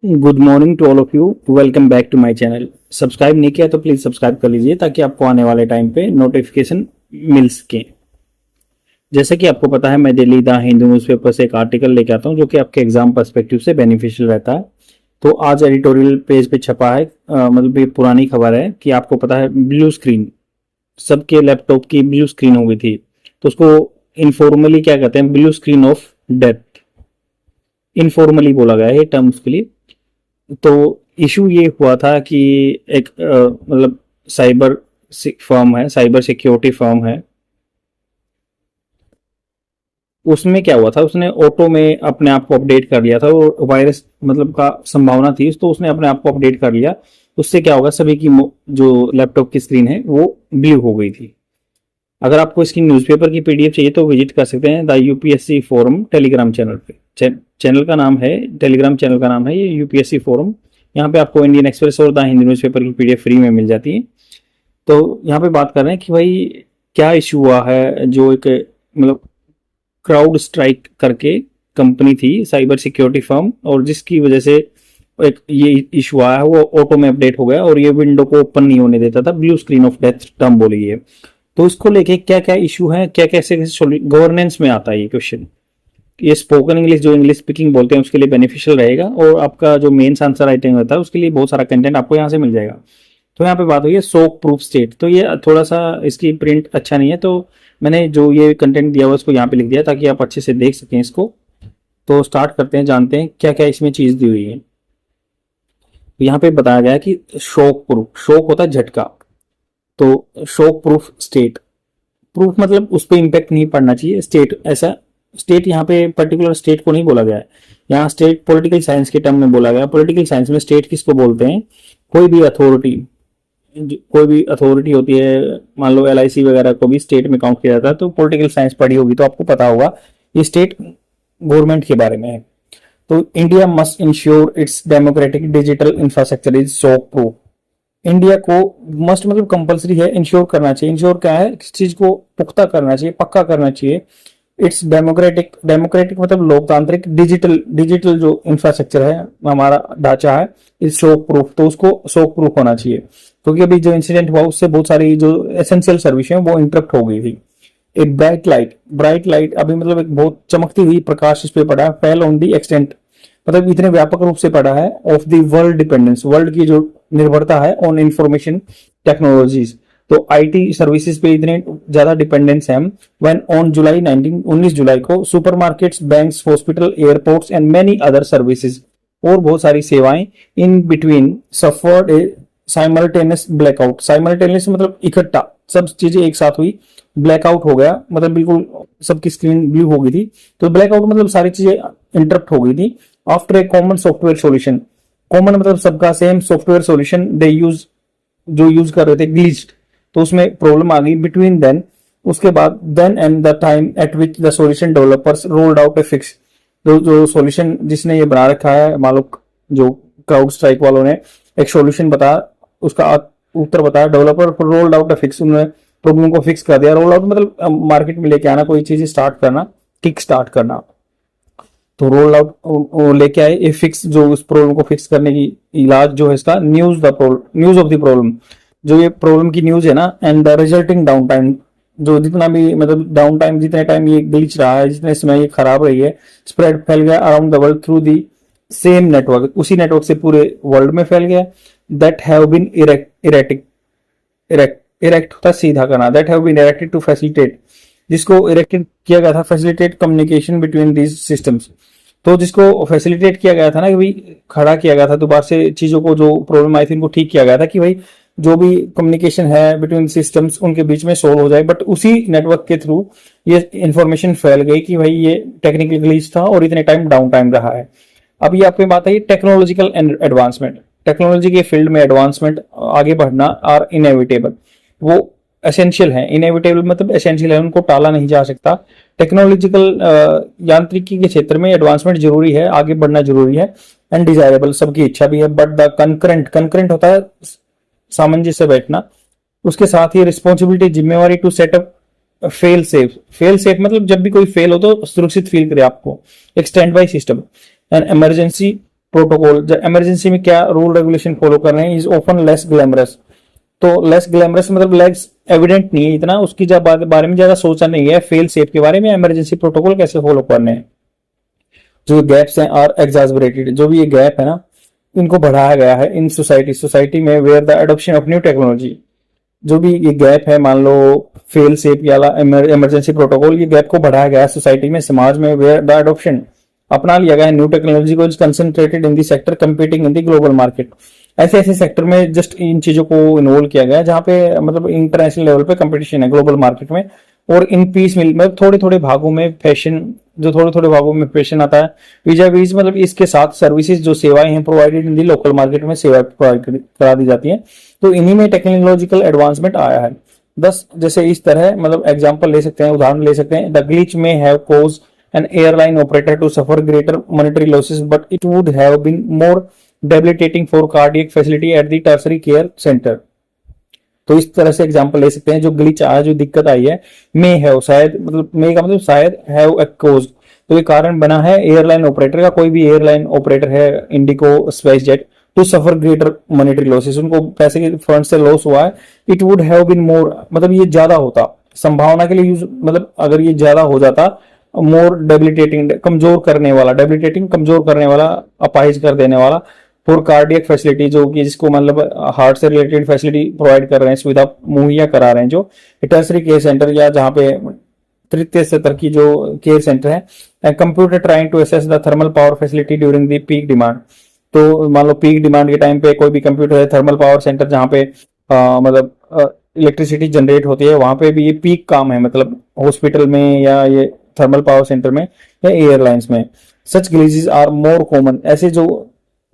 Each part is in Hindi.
Good morning to all of you. Welcome back to my channel. Subscribe नहीं किया तो प्लीज सब्सक्राइब कर लीजिए ताकि आपको आने वाले टाइम पे नोटिफिकेशन मिल सके। जैसे कि आपको पता है, मैं डेली द हिंदू न्यूज़पेपर से एक आर्टिकल लेके आता हूँ जो कि आपके एग्जाम पर्सपेक्टिव से बेनिफिशियल रहता है। तो आज एडिटोरियल पेज पे छपा है, मतलब ये पुरानी खबर है कि आपको पता है ब्लू स्क्रीन, सबके लैपटॉप की ब्लू स्क्रीन हो गई थी। तो उसको इनफॉर्मली क्या कहते हैं, blue screen of death informally बोला गया है ये टर्म उसके लिए। तो इशू ये हुआ था कि एक मतलब साइबर फर्म है, साइबर सिक्योरिटी फर्म है। उसमें क्या हुआ था, उसने ऑटो में अपने आप को अपडेट कर लिया था और वायरस मतलब का संभावना थी, तो उसने अपने आप को अपडेट कर लिया। उससे क्या होगा, सभी की जो लैपटॉप की स्क्रीन है वो ब्लू हो गई थी। अगर आपको इसकी न्यूज़पेपर की पीडीएफ चाहिए तो विजिट कर सकते हैं the UPSC forum Telegram channel पे। चैनल का नाम है, टेलीग्राम चैनल का नाम है ये यूपीएससी फोरम। यहाँ पे आपको इंडियन एक्सप्रेस और द हिंदू न्यूज़पेपर की पीडीएफ फ्री में मिल जाती है। तो यहाँ पे बात कर रहे हैं कि भाई क्या इशू हुआ है। जो एक मतलब क्राउड स्ट्राइक करके कंपनी थी, साइबर सिक्योरिटी फर्म, और जिसकी वजह से एक ये इशू आया है, वो ऑटो में अपडेट हो गया और ये विंडो को ओपन नहीं होने देता था। Blue screen of death term बोली है। तो इसको लेके क्या क्या इशू है, क्या कैसे गवर्नेंस में आता है ये क्वेश्चन। ये स्पोकन इंग्लिश, जो इंग्लिश स्पीकिंग बोलते हैं उसके लिए बेनिफिशियल रहेगा, और आपका जो मेंस आंसर राइटिंग होता है उसके लिए बहुत सारा कंटेंट आपको यहाँ से मिल जाएगा। तो यहाँ पे बात हुई है सोक प्रूफ स्टेट। तो ये थोड़ा सा इसकी प्रिंट अच्छा नहीं है, तो मैंने जो ये कंटेंट दिया हुआ उसको यहाँ पे लिख दिया ताकि आप अच्छे से देख सकें इसको। तो स्टार्ट करते हैं, जानते हैं क्या क्या इसमें चीज दी हुई है। तो यहाँ पे बताया गया है कि शॉक प्रूफ, शॉक होता है झटका, तो शॉक प्रूफ स्टेट। प्रूफ मतलब उस पर इम्पैक्ट नहीं पड़ना चाहिए, स्टेट ऐसा। स्टेट यहाँ पे पर्टिकुलर स्टेट को नहीं बोला गया है, यहाँ स्टेट पॉलिटिकल साइंस के टर्म में बोला गया। पॉलिटिकल साइंस में स्टेट किसको बोलते हैं, कोई भी अथॉरिटी, कोई भी अथॉरिटी होती है, मान लो एलआईसी वगैरह को भी स्टेट में काउंट किया जाता है। तो पॉलिटिकल साइंस पढ़ी होगी तो आपको पता होगा ये स्टेट गवर्नमेंट के बारे में है। तो India must ensure it's democratic digital infrastructure is shock proof. India को मस्ट मतलब कंपलसरी है, इंश्योर करना चाहिए। इंश्योर क्या है, किस चीज को पुख्ता करना चाहिए, पक्का करना चाहिए। इट्स डेमोक्रेटिक, डेमोक्रेटिक मतलब लोकतांत्रिक, डिजिटल, डिजिटल जो इंफ्रास्ट्रक्चर है हमारा ढांचा है, इस शॉक प्रूफ, तो उसको शॉक प्रूफ होना चाहिए। क्योंकि अभी जो इंसिडेंट हुआ उससे बहुत सारी जो एसेंशियल सर्विस है वो इंटरप्ट हो गई थी। एक ब्राइट लाइट, ब्राइट लाइट अभी मतलब एक बहुत चमकती हुई प्रकाश इस पे पड़ा है, फेल ऑन दी एक्सटेंट मतलब इतने व्यापक रूप से पड़ा है, of the world dependence, world की जो निर्भरता है ऑन इंफॉर्मेशन टेक्नोलॉजीज। तो आईटी सर्विसेज पे इतने ज्यादा डिपेंडेंस है हम। व्हेन ऑन जुलाई 19 जुलाई को supermarkets, banks, hospital, airports and many other services, और बहुत सारी सेवाएं in between suffered A simultaneous blackout. Simultaneous मतलब इकट्ठा सब चीजें एक साथ हुई, ब्लैकआउट हो गया मतलब बिल्कुल सबकी स्क्रीन ब्लू हो गई थी। तो ब्लैकआउट मतलब सारी चीजें इंटरप्ट हो गई थी। After a common software solution, common मतलब सबका सेम सॉफ्टवेयर सॉल्यूशन दे यूज, जो यूज कर रहे थे ग्लिच्ड, तो उसमें प्रॉब्लम आ गई। बिटवीन देन, उसके बाद then and the time at which the solution developers rolled out a fix, जो सॉल्यूशन जिसने ये बना रखा है, मान लो जो क्राउड स्ट्राइक वालों ने एक सॉल्यूशन बताया, उसका उत्तर बताया, developer rolled out a fix, उन्होंने प्रॉब्लम को फिक्स कर दिया। रोल आउट मतलब मार्केट में लेके आना, कोई चीज स्टार्ट करना, किक स्टार्ट करना। तो रोल आउट लेके आए ए फिक्स, जो उस प्रॉब्लम को फिक्स करने की इलाज जो है इसका, न्यूज ऑफ द प्रॉब्लम, जो ये प्रॉब्लम की न्यूज है ना, and the resulting down time, जो जितना भी मतलब डाउन टाइम, जितने टाइम ये ग्लिच रहा है, जितने समय ये खराब रही है, स्प्रेड फैल गया around the world through the same network, उसी नेटवर्क से पूरे वर्ल्ड में फैल गया। दैट हैव बीन इरेक्ट होता है सीधा करना, that have been erected to facilitate, जिसको इरेक्टेड किया गया था, facilitate communication between these systems. तो जिसको फैसिलिटेट किया गया था ना, कि भाई खड़ा किया गया था, दोबारा से चीजों को, जो प्रॉब्लम आई थी उनको ठीक किया गया था, कि भाई जो भी कम्युनिकेशन है बिटवीन सिस्टम्स उनके बीच में सोल्व हो जाए। बट उसी नेटवर्क के थ्रू ये इंफॉर्मेशन फैल गई कि भाई ये टेक्निकल ग्लिच था और इतने टाइम डाउन टाइम रहा है। अब ये आपकी बात है टेक्नोलॉजिकल एडवांसमेंट, टेक्नोलॉजी के फील्ड में एडवांसमेंट, आगे बढ़ना आर इनएविटेबल, वो एसेंशियल है। इनएविटेबल मतलब एसेंशियल है, उनको टाला नहीं जा सकता। टेक्नोलॉजिकल यांत्रिकी के क्षेत्र में एडवांसमेंट जरूरी है, आगे बढ़ना जरूरी है, एंड डिजायरेबल, सबकी इच्छा भी है। बट द कंकरेंट होता है सामंजस्य से बैठना, उसके साथ ही रिस्पॉन्सिबिलिटी, जिम्मेवारी to setup fail safe. Fail safe मतलब जब भी कोई फेल हो तो सुरक्षित फील करे आपको, एक stand by system, and emergency protocol, emergency में क्या रूल रेगुलेशन फॉलो कर रहे हैं, इज ऑफन लेस ग्लैमरस। तो लेस ग्लैमरस मतलब लेस एविडेंट नहीं है इतना, उसकी जब बारे में ज्यादा सोचा नहीं है, फेल सेफ के बारे में, इमरजेंसी प्रोटोकॉल कैसे फॉलो करने हैं। जो गैप्स हैं आर एग्जास्परेटेड, जो भी ये गैप है ना, इनको बढ़ाया गया है इन सोसाइटी में where the adoption of new technology. जो भी ये गैप है, मान लो फेल सेफ वाला इमरजेंसी प्रोटोकॉल, ये गैप को बढ़ाया गया है सोसाइटी में, समाज में, वेयर द एडॉप्शन अपना लिया गया है न्यू टेक्नोलॉजी को, कंसंट्रेटेड इन दी सेक्टर कंपीटिंग इन दी ग्लोबल मार्केट। ऐसे ऐसे सेक्टर में जस्ट इन चीजों को इन्वॉल्व किया गया है जहां पे मतलब इंटरनेशनल लेवल पे कंपटीशन है ग्लोबल मार्केट में। और इन पीस मिल मतलब थोड़े थोड़े भागों में फैशन, जो थोड़े थोड़े भागों में फैशन आता है, वीजा वीज मतलब इसके साथ सर्विसेज जो सेवाएं हैं provided in the local market में सेवा प्रोवाइड करा दी जाती है। तो इन्हीं में टेक्नोलॉजिकल एडवांसमेंट आया है। दस जैसे इस तरह मतलब एग्जांपल ले सकते हैं, उदाहरण ले सकते हैं, द ग्लिच में have cause an airline operator to suffer greater monetary losses, but it would have been more debilitating for cardiac facility at the tertiary care center। तो इस तरह से एग्जांपल ले सकते हैं, जो ग्लिच आया, जो दिक्कत आई है, मे हैव शायद मतलब मे का मतलब शायद, हैव ए कॉज तो ये कारण बना है एयरलाइन ऑपरेटर का, कोई भी एयरलाइन ऑपरेटर है IndiGo SpiceJet, to suffer greater monetary losses, उनको पैसे के फंड से लॉस हुआ है। It would have been more मतलब ये ज्यादा होता, संभावना के लिए यूज मतलब अगर ये ज्यादा हो जाता, मोर डेबिलिटेटिंग कमजोर करने वाला, डेबिलिटेटिंग कमजोर करने वाला, अपाहिज कर देने वाला, फॉर कार्डियक फैसिलिटी जो कि जिसको मतलब हार्ट से रिलेटेड फैसिलिटी प्रोवाइड कर रहे हैं, सुविधा मुहैया करा रहे हैं, जो टर्सरी केयर सेंटर या जहां पे तृतीय स्तर की जो केयर सेंटर है। Computer trying to assess the thermal power facility during the peak demand. तो मान लो पीक डिमांड के टाइम पे कोई भी कंप्यूटर है, थर्मल पावर सेंटर जहां पे मतलब इलेक्ट्रिसिटी जनरेट होती है, वहां पे भी ये पीक काम है, मतलब हॉस्पिटल में या ये थर्मल पावर सेंटर में या एयरलाइंस में। Such glitches are more common, ऐसे जो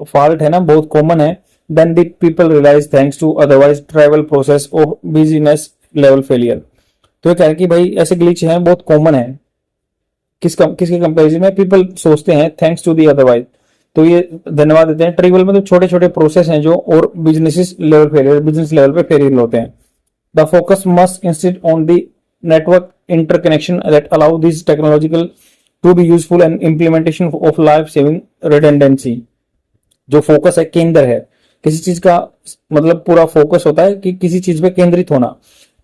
फॉल्ट है ना बहुत कॉमन है, then the people realise thanks to otherwise travel process of business level failure. तो ये कह रहे कि भाई ऐसे ग्लिच हैं बहुत कॉमन है, किसके कंपेरिजन में, पीपल सोचते हैं थैंक्स टू दी अदरवाइज, तो ये धन्यवाद देते हैं, ट्रिवियल मतलब छोटे छोटे प्रोसेस हैं जो, और business level failure, business level पे फेलियर होते हैं। The focus must instead on the network interconnection that allow these technological to be useful and implementation of life saving redundancy। जो फोकस है, केंद्र है किसी चीज का, मतलब पूरा फोकस होता है कि किसी चीज पे केंद्रित होना,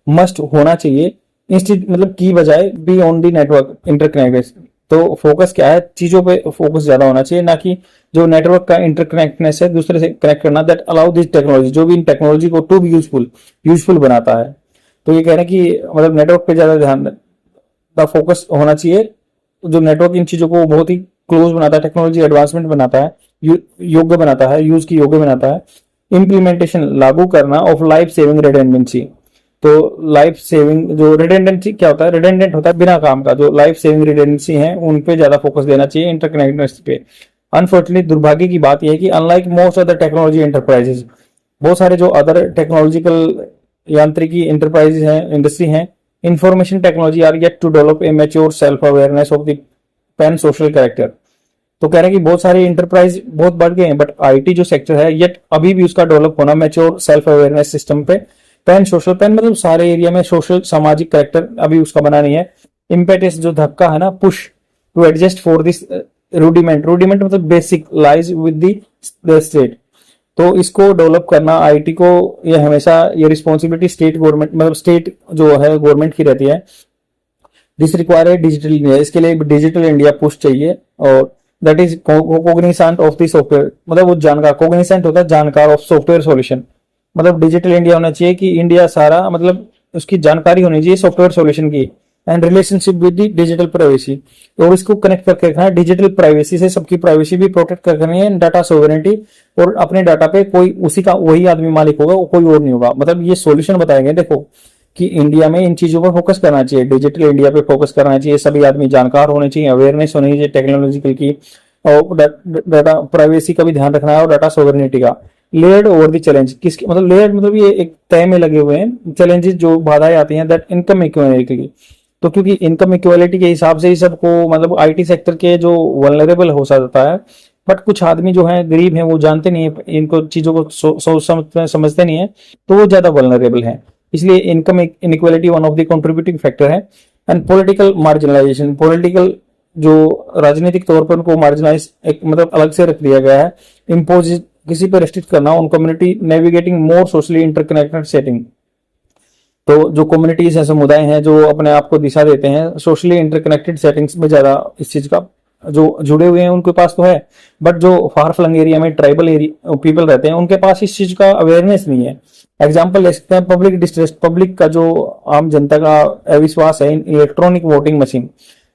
मस्ट होना चाहिए, इंस्टेड मतलब की बजाय be on the network interconnected. तो फोकस क्या है, चीजों पे फोकस ज्यादा होना चाहिए, ना कि जो नेटवर्क का इंटरकनेक्टनेस है दूसरे से कनेक्ट करना, दैट अलाउ दिस टेक्नोलॉजी, जो भी इन टेक्नोलॉजी को टू बी यूजफुल बनाता है। तो ये कह रहे हैं कि मतलब नेटवर्क पे ज्यादा ध्यान द फोकस होना चाहिए, जो नेटवर्क इन चीजों को बहुत ही क्लोज बनाता है, टेक्नोलॉजी एडवांसमेंट बनाता है, योग्य बनाता है, यूज की योग्य बनाता है। इम्प्लीमेंटेशन लागू करना ऑफ लाइफ सेविंग रिडेंडेंसी। तो लाइफ सेविंग जो रिडेंडेंसी क्या होता है, रिडेंडेंट होता है बिना काम का, जो लाइफ सेविंग रिडेंडेंसी है उन पे ज्यादा फोकस देना चाहिए, इंटरकनेक्टेडनेस पे। अनफॉर्चुनेटली दुर्भाग्य की बात यह है कि unlike most other technology enterprises, बहुत सारे जो अदर टेक्नोलॉजिकल यांत्रिकी इंटरप्राइजेज हैं, इंडस्ट्री हैं, information technology are yet to develop a mature self awareness of the pan social character. तो कह रहे हैं कि बहुत सारे इंटरप्राइज बहुत बढ़ गए हैं, बट आईटी जो सेक्टर है येट अभी भी उसका डेवलप होना मैच्योर सेल्फ अवेयरनेस सिस्टम पे, पैन सोशल, पैन मतलब सारे एरिया में सोशल सामाजिक कैरेक्टर अभी उसका बना नहीं है। इम्पेटस जो धक्का है ना, push to adjust for this rudiment, rudiment मतलब basic lies with the state. तो इसको डेवलप करना आईटी को, ये हमेशा ये रिस्पॉन्सिबिलिटी स्टेट गवर्नमेंट मतलब स्टेट जो है गवर्नमेंट की रहती है। दिस रिक्वायर है डिजिटल इंडिया, इसके लिए डिजिटल इंडिया पुश चाहिए, और that is cognizant of the software, मतलब वो जानकार, कोग्निसेंट होता है जानकार ऑफ सॉफ्टवेयर सॉल्यूशन, मतलब डिजिटल इंडिया होना चाहिए कि इंडिया सारा मतलब उसकी जानकारी होनी चाहिए सॉफ्टवेयर सॉल्यूशन की, and relationship with the digital privacy, और इसको कनेक्ट करके रखना है डिजिटल प्राइवेसी से, सबकी प्राइवेसी भी प्रोटेक्ट करनी है, डाटा सोवरेनिटी, और अपने डाटा पे कोई उसी का वही आदमी मालिक होगा, कोई और नहीं होगा। मतलब ये सॉल्यूशन बताएंगे देखो कि इंडिया में इन चीजों पर फोकस करना चाहिए, डिजिटल इंडिया पे फोकस करना चाहिए, सभी आदमी जानकार होने चाहिए, अवेयरनेस होनी चाहिए टेक्नोलॉजिकल की, और डाटा प्राइवेसी का भी ध्यान रखना है, और डाटा सोवरेनिटी का। लेयर्ड ओवर द चैलेंज, किसके मतलब लेयर्ड मतलब ये एक तय में लगे हुए हैं चैलेंजेस जो बाधाएं आती हैं, दैट इनकम इक्वालिटी। तो क्योंकि इनकम इक्वालिटी के हिसाब से ही सबको मतलब आईटी सेक्टर के जो वल्नरेबल हो सकता है, बट कुछ आदमी जो है गरीब हैं वो जानते नहीं है इनको चीजों को समझते नहीं है, तो वो ज्यादा वल्नरेबल है, इसलिए income inequality one of the contributing factor है। एंड पॉलिटिकल मार्जिनलाइजेशन, पॉलिटिकल जो राजनीतिक तौर पर उनको मार्जिनाइज एक मतलब अलग से रख दिया गया है, इम्पोज किसी पर रेस्ट्रिक्ट करना on community navigating more socially interconnected setting. तो जो कम्युनिटीज हैं, समुदाय हैं जो अपने आप को दिशा देते हैं सोशली इंटरकनेक्टेड सेटिंग्स में ज्यादा इस चीज का जो जुड़े हुए हैं उनके पास तो है, बट जो फार फ्लंग एरिया में ट्राइबल एरिया पीपल रहते हैं उनके पास इस चीज का अवेयरनेस नहीं है। एग्जाम्पल ले सकते हैं पब्लिक डिस्ट्रस्ट, पब्लिक का जो आम जनता का अविश्वास है इन इलेक्ट्रॉनिक वोटिंग मशीन।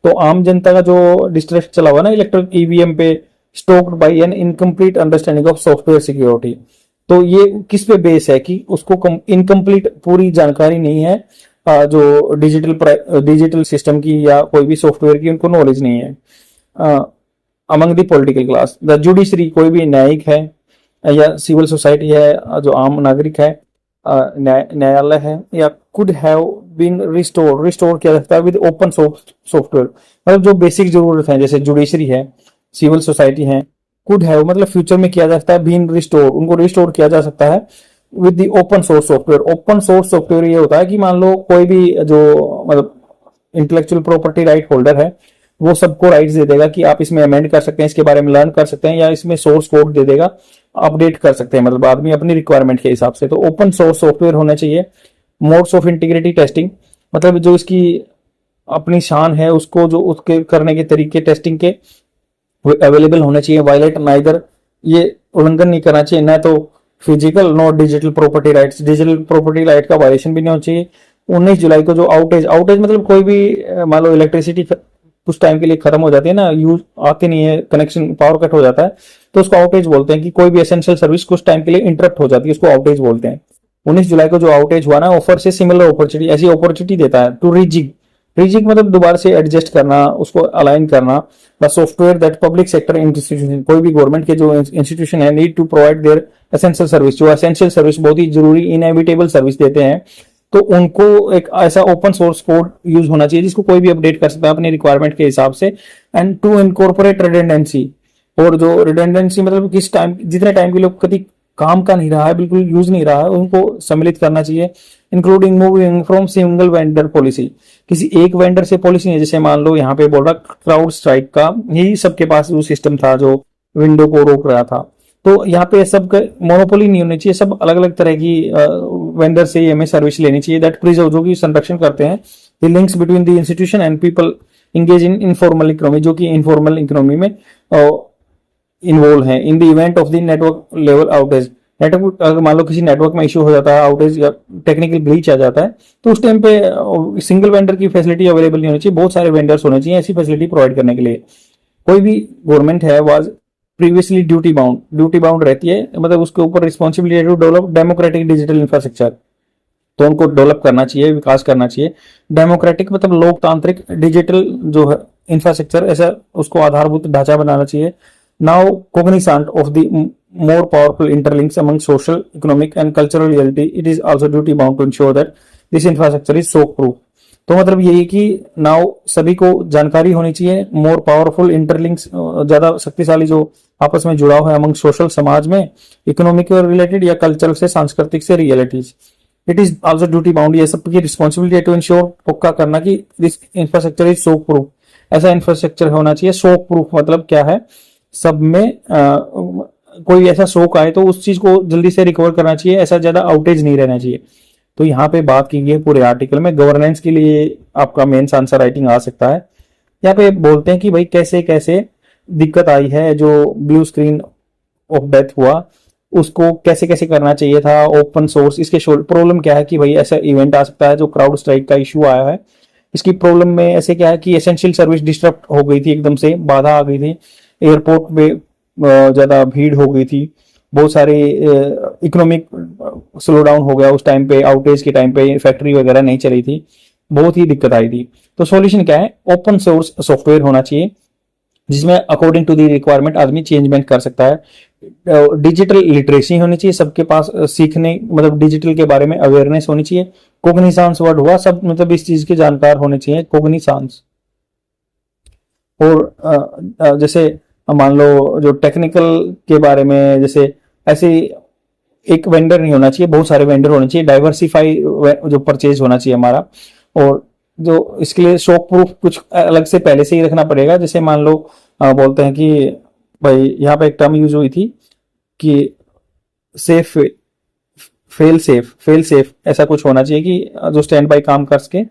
तो आम जनता का जो डिस्ट्रस्ट चला हुआ ना इलेक्ट्रॉनिक ईवीएम पे, stoked by an incomplete understanding of software security. तो ये किस पे बेस है कि उसको इनकम्प्लीट पूरी जानकारी नहीं है, जो डिजिटल सिस्टम की या कोई भी सॉफ्टवेयर की उनको नॉलेज नहीं है। Among the political class, the judiciary, कोई भी न्यायिक है या सिविल सोसाइटी है, जो आम नागरिक है, न्यायालय है, या कुड हैव बीन रिस्टोर किया जाता है विद ओपन सोर्स सॉफ्टवेयर। मतलब जो बेसिक जरूरत है जैसे जुडिशरी है, सिविल सोसाइटी है, कुड हैव मतलब फ्यूचर में किया जा सकता है, बीन रिस्टोर, उनको रिस्टोर किया जा सकता है with the open source software. Open source software ये होता है कि मान लो कोई भी जो मतलब इंटेलेक्चुअल प्रॉपर्टी राइट होल्डर है वो सबको राइट्स दे देगा कि आप इसमें अमेंड कर सकते हैं, इसके बारे में लर्न कर सकते हैं, या इसमें सोर्स कोड दे देगा, अपडेट कर सकते हैं मतलब आदमी अपनी रिक्वायरमेंट के हिसाब से। तो ओपन सोर्स सॉफ्टवेयर होना चाहिए। मोड्स ऑफ इंटीग्रिटी टेस्टिंग, मतलब जो इसकी अपनी शान है उसको जो उसके करने के तरीके टेस्टिंग के अवेलेबल होने चाहिए। वायलेट नाइदर, ये उल्लंघन नहीं करना चाहिए ना तो physical no digital property rights, digital property right का वायलेशन भी नहीं होना चाहिए। 19 जुलाई को जो आउटेज मतलब कोई भी मान लो इलेक्ट्रिसिटी कुछ टाइम के लिए खत्म हो जाती है ना, यूज आती नहीं है, कनेक्शन पावर कट हो जाता है, तो उसको आउटेज बोलते हैं कि कोई भी एसेंशियल सर्विस कुछ टाइम के लिए इंटरप्ट हो जाती है, उसको आउटेज बोलते हैं। 19 जुलाई को जो आउटेज हुआ ना, ऑफर से सिमिलर अपॉर्चुनिटी, ऐसी अपॉर्चुनिटी देता है टू रिजिग मतलब दोबारा से एडजस्ट करना, उसको अलाइन करना the software that public sector institution, कोई भी गवर्नमेंट के जो इंस्टीट्यूशन है need to provide their essential service, जो एसेंशियल सर्विस बहुत ही जरूरी इनएविटेबल सर्विस देते हैं, तो उनको एक ऐसा ओपन सोर्स कोड यूज होना चाहिए जिसको कोई भी अपडेट कर सकता है अपनी रिक्वायरमेंट के हिसाब से। एंड टू इनकॉर्पोरेट रिडेंडेंसी, और जो रिडेंडेंसी मतलब किस टाइम जितने टाइम के लिए कभी काम का नहीं रहा है, बिल्कुल यूज नहीं रहा है, उनको सम्मिलित करना चाहिए। Including moving from single vendor policy, किसी एक वेंडर से पॉलिसी नहीं, जैसे मान लो यहाँ पे बोल रहा क्राउड स्ट्राइक का यही सबके पास जो सिस्टम था जो विंडो को रोक रहा था, तो यहाँ पे सब मोनोपोली नहीं होनी चाहिए, सब अलग अलग तरह की वेंडर से हमें सर्विस लेनी चाहिए दैट प्रिजर्व, जो कि संरक्षण करते हैं the links between the institution and people engage in informal economy, जो कि इनफॉर्मल इकोनॉमी में इन्वॉल्व है। In the event of the network level outage, network अगर मान लो किसी नेटवर्क में इश्यू हो जाता है, आउटेज या टेक्निकल ब्रीच आ जाता है, तो उस टाइम पे सिंगल वेंडर की फैसिलिटी अवेलेबल नहीं होनी चाहिए, बहुत सारे वेंडर्स होने चाहिए ऐसी फैसिलिटी प्रोवाइड करने के लिए। कोई भी गवर्नमेंट है वाज प्रीवियसली ड्यूटी बाउंड रहती है, मतलब उसके ऊपर responsibility to develop democratic digital infrastructure, तो उनको डेवलप करना चाहिए, विकास करना चाहिए। डेमोक्रेटिक मतलब लोकतांत्रिक डिजिटल जो है इंफ्रास्ट्रक्चर, ऐसा उसको आधारभूत ढांचा बनाना चाहिए। Now cognizant of the more powerful interlinks among social, economic and cultural reality, it is also duty bound to ensure that this infrastructure is shock proof. तो मतलब यही कि नाउ सभी को जानकारी होनी चाहिए, मोर पावरफुल इंटरलिंक्स, ज्यादा शक्तिशाली जो आपस में जुड़ाव है अमंग सोशल समाज में, इकोनॉमिक रिलेटेड या कल्चर से सांस्कृतिक से realities, it is also duty bound, ये सबकी रिस्पॉन्सिबिलिटी टू इंश्योर, पक्का करना कि this infrastructure is shock proof, ऐसा इंफ्रास्ट्रक्चर होना चाहिए। शॉक प्रूफ मतलब क्या है, सब में कोई ऐसा शोक आए तो उस चीज को जल्दी से रिकवर करना चाहिए, ऐसा ज्यादा आउटेज नहीं रहना चाहिए। तो यहाँ पे बात की गई है पूरे आर्टिकल में, गवर्नेंस के लिए आपका मेंस आंसर राइटिंग आ सकता है। यहाँ पे बोलते हैं कि भाई कैसे कैसे दिक्कत आई है, जो ब्लू स्क्रीन ऑफ डेथ हुआ उसको कैसे कैसे करना चाहिए था, ओपन सोर्स, इसके प्रॉब्लम क्या है कि भाई ऐसा इवेंट आ सकता है जो क्राउड स्ट्राइक का इश्यू आया है, इसकी प्रॉब्लम में ऐसे क्या है कि एसेंशियल सर्विस डिस्टर्ब हो गई थी, एकदम से बाधा आ गई थी, एयरपोर्ट पे ज्यादा भीड़ हो गई थी, बहुत सारे इकोनॉमिक स्लो डाउन हो गया उस टाइम पे, आउटेज के टाइम पे फैक्ट्री वगैरह नहीं चली थी, बहुत ही दिक्कत आई थी। तो सॉल्यूशन क्या है, ओपन सोर्स सॉफ्टवेयर होना चाहिए जिसमें अकॉर्डिंग टू द रिक्वायरमेंट आदमी चेंजमेंट कर सकता है। डिजिटल लिटरेसी होनी चाहिए, सबके पास सीखने मतलब डिजिटल के बारे में अवेयरनेस होनी चाहिए। कोग्निसांस वर्ड हुआ, सब मतलब इस चीज के जानकार होने चाहिए, कोग्निसांस। और जैसे मान लो जो टेक्निकल के बारे में, जैसे ऐसे एक वेंडर नहीं होना चाहिए, बहुत सारे वेंडर होने चाहिए, डाइवर्सिफाई जो परचेज होना चाहिए हमारा। और जो इसके लिए शॉक प्रूफ कुछ अलग से पहले से ही रखना पड़ेगा। जैसे मान लो बोलते हैं कि भाई यहाँ पे एक टर्म यूज हुई थी कि सेफ, फेल सेफ ऐसा कुछ होना चाहिए कि जो स्टैंड बाय काम कर सके।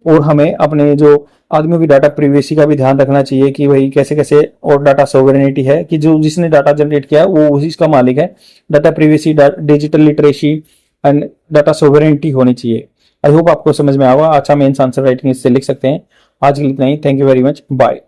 और हमें अपने जो आदमियों की डाटा प्रिवेसी का भी ध्यान रखना चाहिए कि भाई कैसे कैसे, और डाटा सोवरेनिटी है कि जो जिसने डाटा जनरेट किया वो उसी इसका मालिक है। Data privacy, digital literacy and data sovereignty होनी चाहिए। आई होप आपको समझ में आएगा। अच्छा मेंस आंसर राइटिंग इससे लिख सकते हैं। आज के लिए इतना ही। Thank you very much. Bye.